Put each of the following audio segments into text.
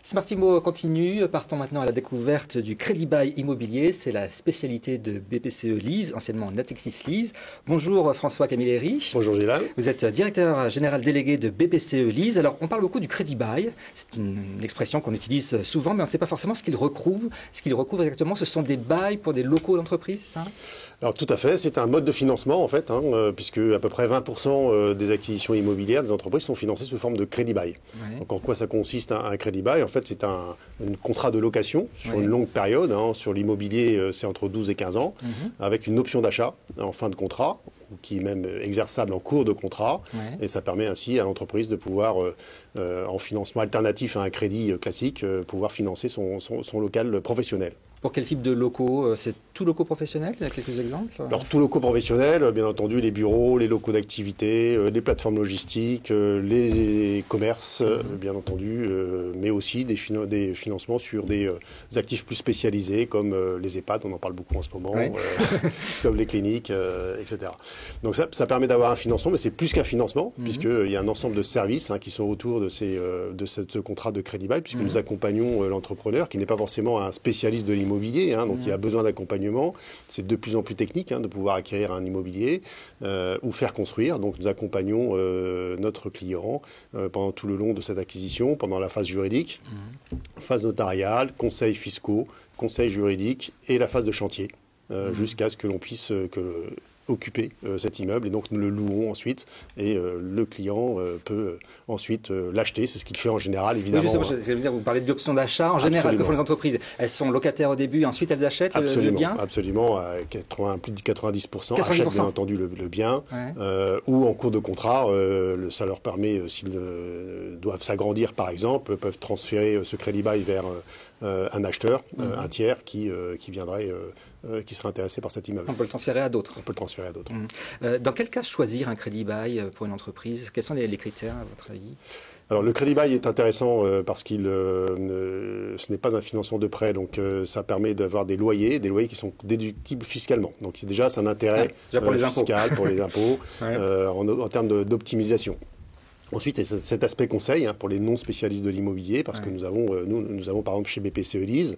Smart Immo continue, partons maintenant à la découverte du Crédit Bail immobilier. C'est la spécialité de BPCE Lease, anciennement Natixis Lease. Bonjour François Camilleri. Bonjour Gilal. Vous êtes directeur général délégué de BPCE Lease. Alors on parle beaucoup du Crédit Bail, c'est une expression qu'on utilise souvent, mais on ne sait pas forcément ce qu'il recouvre. Ce qu'il recouvre exactement, ce sont des bails pour des locaux d'entreprise, c'est ça? Alors tout à fait, c'est un mode de financement en fait, puisque à peu près 20% des acquisitions immobilières des entreprises sont financées sous forme de crédit bail. Ouais. Donc en quoi ça consiste un crédit bail? En fait, c'est un contrat de location sur une longue période. Sur l'immobilier, c'est entre 12 et 15 ans, avec une option d'achat en fin de contrat, qui est même exerçable en cours de contrat. Et ça permet ainsi à l'entreprise de pouvoir, en financement alternatif à un crédit classique, pouvoir financer son local professionnel. Pour quel type de locaux? C'est tout locaux professionnels? Il y a quelques exemples? Alors, tout locaux professionnels, bien entendu, les bureaux, les locaux d'activité, les plateformes logistiques, les commerces, bien entendu, mais aussi des financements sur des actifs plus spécialisés, comme les EHPAD, on en parle beaucoup en ce moment, comme les cliniques, etc. Donc, ça permet d'avoir un financement, mais c'est plus qu'un financement, puisqu'il y a un ensemble de services qui sont autour de ce contrat de crédit bail, puisque nous accompagnons l'entrepreneur, qui n'est pas forcément un spécialiste de l'immobilier, donc il y a besoin d'accompagnement. C'est de plus en plus technique de pouvoir acquérir un immobilier ou faire construire. Donc nous accompagnons notre client pendant tout le long de cette acquisition, pendant la phase juridique, phase notariale, conseils fiscaux, conseils juridiques et la phase de chantier, jusqu'à ce que l'on puisse occuper cet immeuble, et donc nous le louons ensuite, et le client peut ensuite l'acheter. C'est ce qu'il fait en général, évidemment. Oui, justement, vous parlez d'options d'achat. En général, que font les entreprises? Elles sont locataires au début et ensuite elles achètent le bien? Absolument, à plus de 90%, achètent bien entendu le bien, ou en cours de contrat, ça leur permet, s'ils doivent s'agrandir par exemple, peuvent transférer ce crédit bail vers un acheteur, un tiers qui viendrait, qui serait intéressé par cet immeuble. On peut le transférer à d'autres. On peut le transférer à d'autres. Dans quel cas choisir un crédit bail pour une entreprise? Quels sont les critères à votre avis? Alors le crédit bail est intéressant parce qu'il ce n'est pas un financement de prêt, donc ça permet d'avoir des loyers qui sont déductibles fiscalement. Donc c'est un intérêt pour les fiscal pour les impôts en termes d'optimisation. Ensuite, il y a cet aspect conseil pour les non-spécialistes de l'immobilier, parce que nous avons par exemple chez BPCE Lease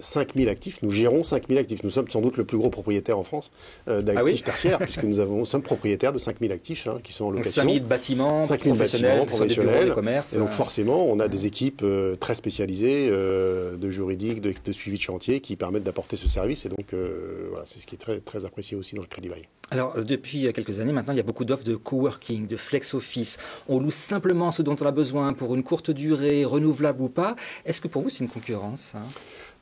5000 actifs. Nous gérons 5000 actifs. Nous sommes sans doute le plus gros propriétaire en France d'actifs tertiaires, puisque nous sommes propriétaires de 5000 actifs qui sont en location. 5000 bâtiments 5000 bâtiments professionnels. Des commerces, et donc forcément, on a des équipes très spécialisées de juridique, de suivi de chantier, qui permettent d'apporter ce service. Et donc voilà, c'est ce qui est très, très apprécié aussi dans le crédit bail. Alors, depuis quelques années, maintenant, il y a beaucoup d'offres de coworking, de flex office. On loue simplement ce dont on a besoin pour une courte durée, renouvelable ou pas. Est-ce que pour vous, c'est une concurrence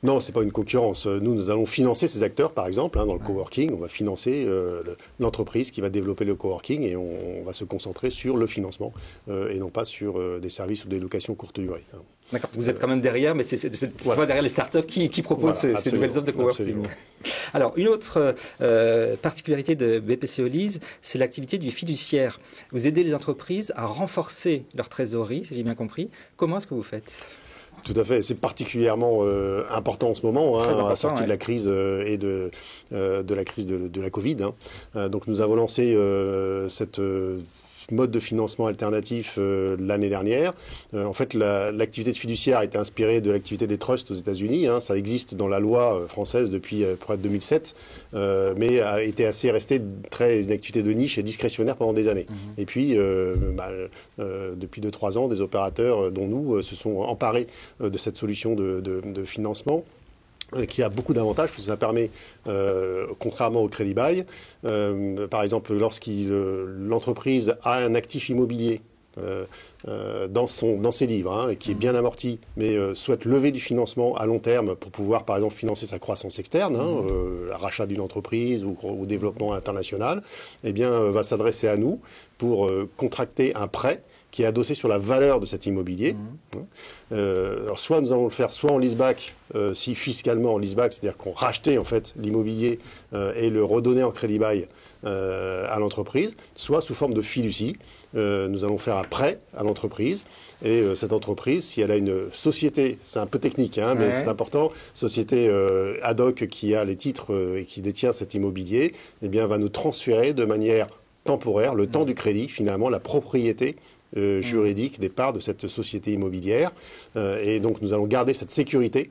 Non, ce n'est pas une concurrence. Nous allons financer ces acteurs, par exemple, dans le coworking. On va financer l'entreprise qui va développer le coworking, et on va se concentrer sur le financement et non pas sur des services ou des locations courte durée. D'accord, vous êtes quand même derrière, mais c'est derrière les startups qui proposent ces nouvelles offres de coworking. Alors, une autre particularité de BPCE Lease, c'est l'activité du fiduciaire. Vous aidez les entreprises à renforcer leur trésorerie, si j'ai bien compris. Comment est-ce que vous faites ? Tout à fait, c'est particulièrement important en ce moment, à la sortie de la crise et de la crise de la Covid. Donc nous avons lancé cette mode de financement alternatif l'année dernière. En fait, l'activité de fiduciaire a été inspirée de l'activité des trusts aux États-Unis. Ça existe dans la loi française depuis près de 2007, mais a été restée une activité de niche et discrétionnaire pendant des années. Et puis, depuis 2-3 ans, des opérateurs, dont nous, se sont emparés de cette solution de financement, qui a beaucoup d'avantages, parce que ça permet, contrairement au crédit bail, par exemple, l'entreprise a un actif immobilier dans ses livres, qui est bien amorti, mais souhaite lever du financement à long terme pour pouvoir, par exemple, financer sa croissance externe, rachat d'une entreprise ou développement international, eh bien, va s'adresser à nous pour contracter un prêt qui est adossé sur la valeur de cet immobilier. Alors soit nous allons le faire soit en leaseback, si fiscalement en leaseback, c'est-à-dire qu'on rachetait en fait l'immobilier et le redonnait en crédit bail à l'entreprise, soit sous forme de fiducie. Nous allons faire un prêt à l'entreprise, et cette entreprise, si elle a une société, c'est un peu technique, mais c'est important, société ad hoc qui a les titres et qui détient cet immobilier, eh bien va nous transférer de manière temporaire, le temps du crédit, finalement, la propriété juridique des parts de cette société immobilière. Et donc nous allons garder cette sécurité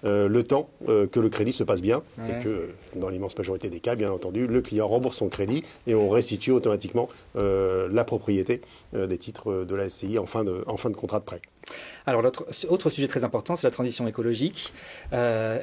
le temps que le crédit se passe bien et que, dans l'immense majorité des cas, bien entendu, le client rembourse son crédit et on restitue automatiquement la propriété des titres de la SCI en fin de contrat de prêt. Alors, autre sujet très important, c'est la transition écologique.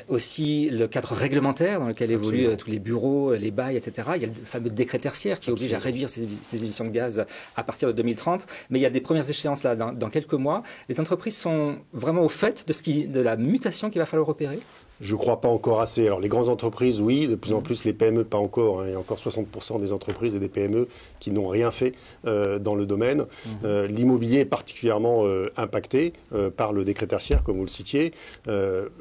Aussi, le cadre réglementaire dans lequel évoluent tous les bureaux, les bails, etc. Il y a le fameux décret tertiaire qui oblige à réduire ses émissions de gaz à partir de 2030. Mais il y a des premières échéances là dans quelques mois. Les entreprises sont vraiment au fait de la mutation qu'il va falloir opérer? Je ne crois pas encore assez. Alors les grandes entreprises, oui, de plus en plus les PME, pas encore. Il y a encore 60% des entreprises et des PME qui n'ont rien fait dans le domaine. L'immobilier est particulièrement impacté par le décret tertiaire, comme vous le citiez.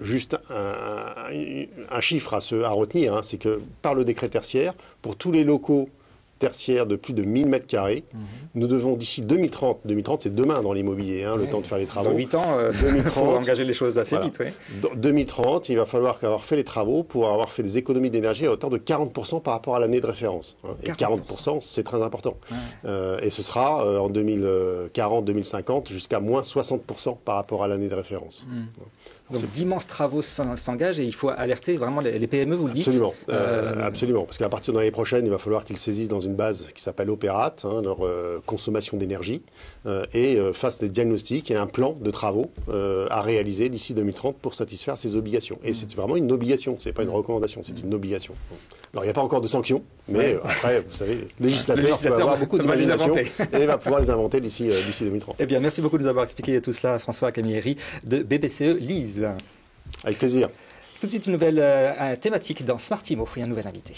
Juste un chiffre à retenir, c'est que par le décret tertiaire, pour tous les locaux tertiaire de plus de 1000 m². Nous devons d'ici 2030 c'est demain dans l'immobilier, le temps de faire les travaux. Dans 8 ans, il faut engager les choses assez vite. Oui. Dans 2030, il va falloir avoir fait les travaux pour avoir fait des économies d'énergie à hauteur de 40% par rapport à l'année de référence. Et 40%, c'est très important. Et ce sera en 2040-2050 jusqu'à moins 60% par rapport à l'année de référence. Donc d'immenses travaux s'engagent et il faut alerter vraiment les PME, vous le dites. Absolument, absolument. Parce qu'à partir de l'année prochaine, il va falloir qu'ils saisissent dans une base qui s'appelle Opérat, leur consommation d'énergie, et fassent des diagnostics et un plan de travaux à réaliser d'ici 2030 pour satisfaire ces obligations. Et c'est vraiment une obligation, c'est pas une recommandation, c'est une obligation. Alors il n'y a pas encore de sanctions, mais après, vous savez, le législateur va avoir beaucoup d'imagination et va pouvoir les inventer d'ici 2030. Eh bien, merci beaucoup de nous avoir expliqué tout cela, François Camilleri de BPCE Lease. Avec plaisir. Tout de suite, une nouvelle thématique dans Smart Imo et un nouvel invité.